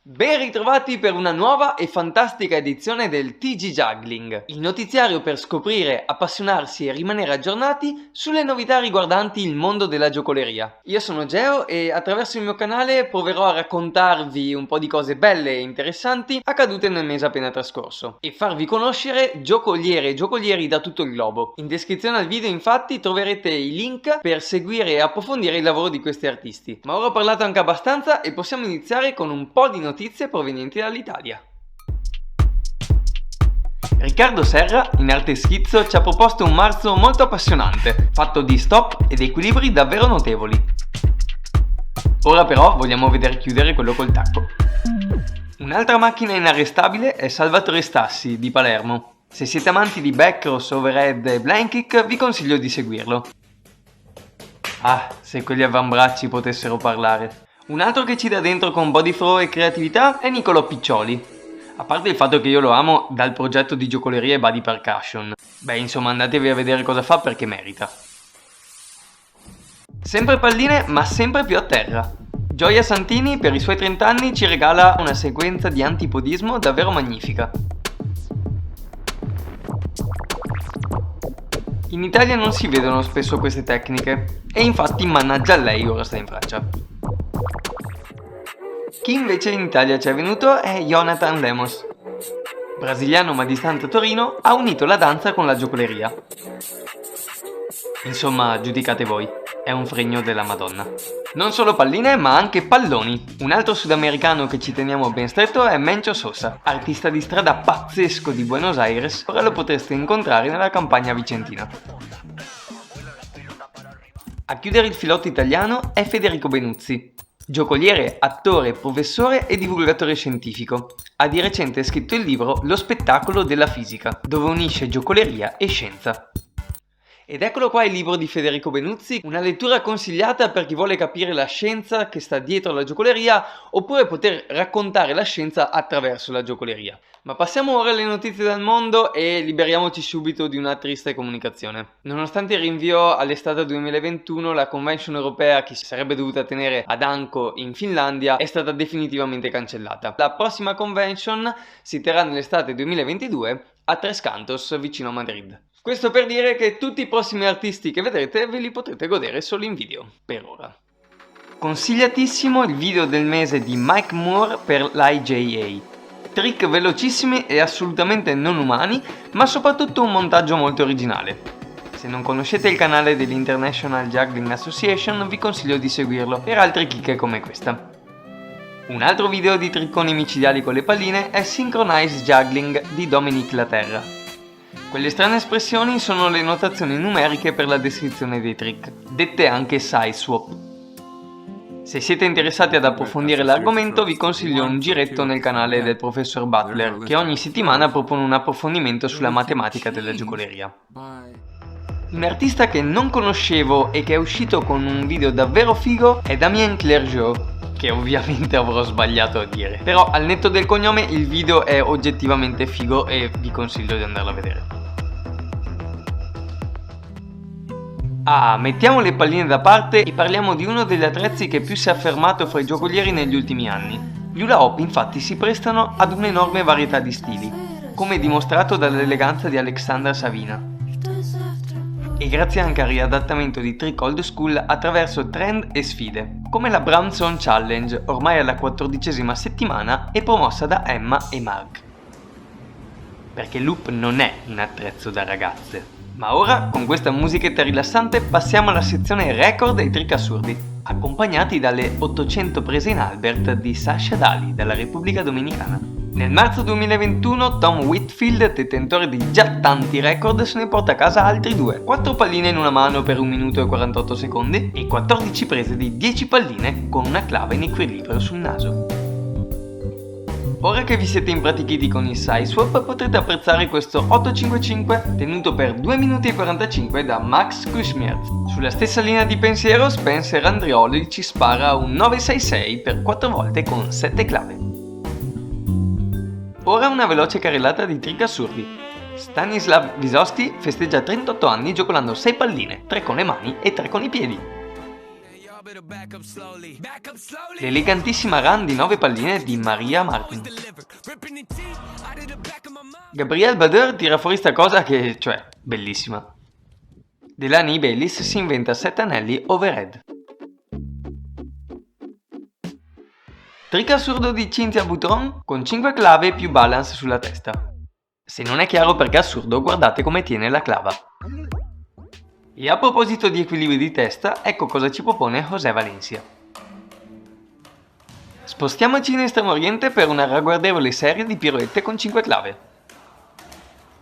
Ben ritrovati per una nuova e fantastica edizione del TG Juggling, il notiziario per scoprire, appassionarsi e rimanere aggiornati sulle novità riguardanti il mondo della giocoleria. Io sono Geo e attraverso il mio canale proverò a raccontarvi un po' di cose belle e interessanti accadute nel mese appena trascorso e farvi conoscere giocoliere e giocolieri da tutto il globo. In descrizione al video infatti troverete i link per seguire e approfondire il lavoro di questi artisti. Ma ora ho parlato anche abbastanza e possiamo iniziare con un po' di notizie provenienti dall'Italia. Riccardo Serra, in arte schizzo, ci ha proposto un marzo molto appassionante, fatto di stop ed equilibri davvero notevoli. Ora però vogliamo vedere chiudere quello col tacco. Un'altra macchina inarrestabile è Salvatore Stassi, di Palermo. Se siete amanti di backcross, overhead e blind kick, vi consiglio di seguirlo. Ah, se quegli avambracci potessero parlare. Un altro che ci dà dentro con body throw e creatività è Nicolò Piccioli. A parte il fatto che io lo amo dal progetto di giocoleria e body percussion. Beh, insomma, andatevi a vedere cosa fa perché merita. Sempre palline, ma sempre più a terra. Gioia Santini, per i suoi 30 anni, ci regala una sequenza di antipodismo davvero magnifica. In Italia non si vedono spesso queste tecniche, e infatti mannaggia a lei ora sta in Francia. Chi invece in Italia ci è venuto è Jonathan Lemos. Brasiliano ma distante a Torino, ha unito la danza con la giocoleria. Insomma, giudicate voi, è un fregno della Madonna. Non solo palline, ma anche palloni. Un altro sudamericano che ci teniamo ben stretto è Mencho Sosa, artista di strada pazzesco di Buenos Aires. Ora lo potreste incontrare nella campagna vicentina. A chiudere il filotto italiano è Federico Benuzzi. Giocoliere, attore, professore e divulgatore scientifico. Ha di recente scritto il libro Lo spettacolo della fisica, dove unisce giocoleria e scienza. Ed eccolo qua il libro di Federico Benuzzi, una lettura consigliata per chi vuole capire la scienza che sta dietro alla giocoleria oppure poter raccontare la scienza attraverso la giocoleria. Ma passiamo ora alle notizie dal mondo e liberiamoci subito di una triste comunicazione. Nonostante il rinvio all'estate 2021, la convention europea che si sarebbe dovuta tenere ad Anko in Finlandia è stata definitivamente cancellata. La prossima convention si terrà nell'estate 2022 a Tres Cantos, vicino a Madrid. Questo per dire che tutti i prossimi artisti che vedrete ve li potrete godere solo in video, per ora. Consigliatissimo il video del mese di Mike Moore per l'IJA. Trick velocissimi e assolutamente non umani, ma soprattutto un montaggio molto originale. Se non conoscete il canale dell'International Juggling Association vi consiglio di seguirlo per altre chicche come questa. Un altro video di tricconi micidiali con le palline è Synchronized Juggling di Dominique Laterra. Quelle strane espressioni sono le notazioni numeriche per la descrizione dei trick, dette anche side swap. Se siete interessati ad approfondire l'argomento vi consiglio un giretto nel canale del professor Butler, che ogni settimana propone un approfondimento sulla matematica della giocoleria. Un artista che non conoscevo e che è uscito con un video davvero figo è Damien Clergeau, che ovviamente avrò sbagliato a dire. Però al netto del cognome il video è oggettivamente figo e vi consiglio di andarlo a vedere. Ah, mettiamo le palline da parte e parliamo di uno degli attrezzi che più si è affermato fra i giocolieri negli ultimi anni. Gli hula hoop infatti si prestano ad un'enorme varietà di stili, come dimostrato dall'eleganza di Alexandra Savina. E grazie anche al riadattamento di trick old school attraverso trend e sfide, come la Brownson Challenge, ormai alla 14ª settimana e promossa da Emma e Mark. Perché loop non è un attrezzo da ragazze. Ma ora, con questa musichetta rilassante, passiamo alla sezione record dei trick assurdi, accompagnati dalle 800 prese in Albert di Sasha Dali, dalla Repubblica Dominicana. Nel marzo 2021 Tom Whitfield, detentore di già tanti record, se ne porta a casa altri 2. 4 palline in una mano per 1 minuto e 48 secondi e 14 prese di 10 palline con una clava in equilibrio sul naso. Ora che vi siete impratichiti con il side swap potrete apprezzare questo 855 tenuto per 2 minuti e 45 da Max Kushmierz. Sulla stessa linea di pensiero Spencer Andrioli ci spara un 966 per 4 volte con 7 clave. Ora una veloce carrellata di trick assurdi. Stanislav Wisowski festeggia 38 anni giocolando 6 palline, 3 con le mani e 3 con i piedi. L'elegantissima run di 9 palline di Maria Martin. Gabriel Bader tira fuori sta cosa che, cioè, bellissima. Delaney Baylis si inventa 7 anelli overhead. Trick assurdo di Cynthia Boutron con 5 clave più balance sulla testa. Se non è chiaro perché è assurdo, guardate come tiene la clava. E a proposito di equilibri di testa, ecco cosa ci propone José Valencia. Spostiamoci in Estremo Oriente per una ragguardevole serie di piroette con 5 clave.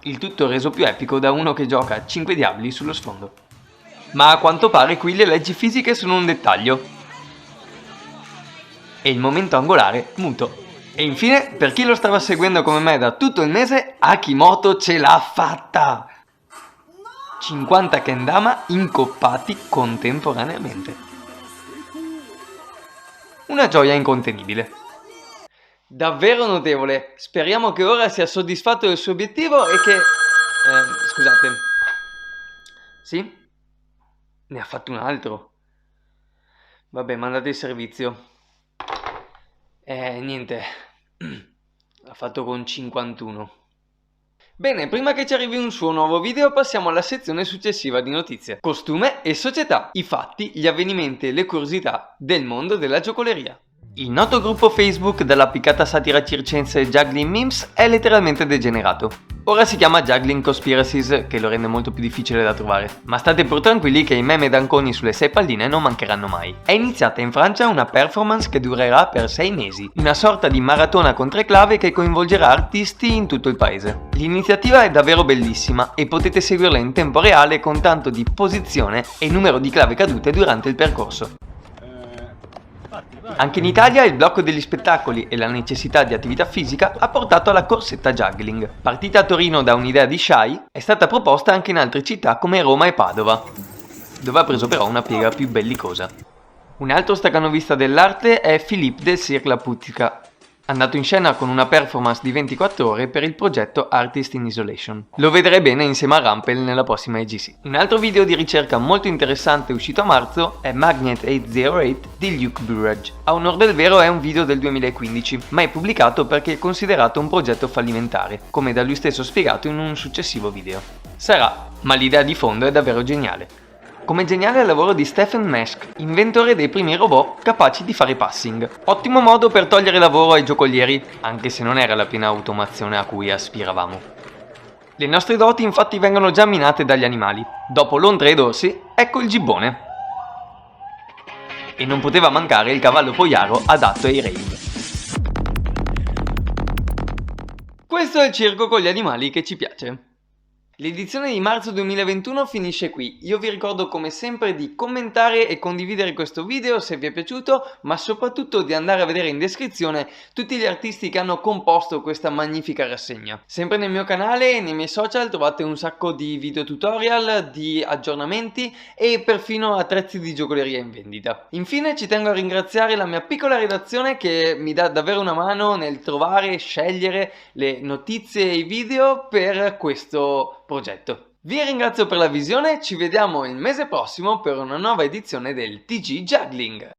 Il tutto reso più epico da uno che gioca 5 diabli sullo sfondo. Ma a quanto pare qui le leggi fisiche sono un dettaglio. E il momento angolare muto. E infine, per chi lo stava seguendo come me da tutto il mese, Akimoto ce l'ha fatta! 50 kendama incoppati contemporaneamente. Una gioia incontenibile. Davvero notevole. Speriamo che ora sia soddisfatto del suo obiettivo e che... scusate. Sì? Ne ha fatto un altro. Vabbè, mandate il servizio. Niente. Ha fatto con 51. Bene, prima che ci arrivi un suo nuovo video passiamo alla sezione successiva di notizie. Costume e società, i fatti, gli avvenimenti e le curiosità del mondo della giocoleria. Il noto gruppo Facebook della piccata satira circense Juggling Memes è letteralmente degenerato. Ora si chiama Juggling Conspiracies, che lo rende molto più difficile da trovare. Ma state pur tranquilli che i meme d'Anconi sulle 6 palline non mancheranno mai. È iniziata in Francia una performance che durerà per 6 mesi, una sorta di maratona con 3 clave che coinvolgerà artisti in tutto il paese. L'iniziativa è davvero bellissima e potete seguirla in tempo reale con tanto di posizione e numero di clave cadute durante il percorso. Anche in Italia il blocco degli spettacoli e la necessità di attività fisica ha portato alla corsetta juggling. Partita a Torino da un'idea di Shai, è stata proposta anche in altre città come Roma e Padova, dove ha preso però una piega più bellicosa. Un altro stacanovista dell'arte è Philippe del Cirque La Putica, andato in scena con una performance di 24 ore per il progetto Artist in Isolation. Lo vedrei bene insieme a Rampel nella prossima EGC. Un altro video di ricerca molto interessante uscito a marzo è Magnet 808 di Luke Burrage. A onor del vero è un video del 2015, ma è pubblicato perché è considerato un progetto fallimentare, come da lui stesso spiegato in un successivo video. Sarà, ma l'idea di fondo è davvero geniale. Come geniale è il lavoro di Stephen Mesch, inventore dei primi robot capaci di fare passing. Ottimo modo per togliere lavoro ai giocolieri, anche se non era la piena automazione a cui aspiravamo. Le nostre doti infatti vengono già minate dagli animali. Dopo l'ontra e dorsi, ecco il gibbone. E non poteva mancare il cavallo poiaro adatto ai rave. Questo è il circo con gli animali che ci piace. L'edizione di marzo 2021 finisce qui. Io vi ricordo come sempre di commentare e condividere questo video se vi è piaciuto, ma soprattutto di andare a vedere in descrizione tutti gli artisti che hanno composto questa magnifica rassegna. Sempre nel mio canale e nei miei social trovate un sacco di video tutorial, di aggiornamenti e perfino attrezzi di giocoleria in vendita. Infine ci tengo a ringraziare la mia piccola redazione che mi dà davvero una mano nel trovare e scegliere le notizie e i video per questo progetto. Vi ringrazio per la visione, ci vediamo il mese prossimo per una nuova edizione del TG Juggling.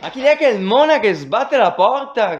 Ma chi è che è il mona che sbatte la porta?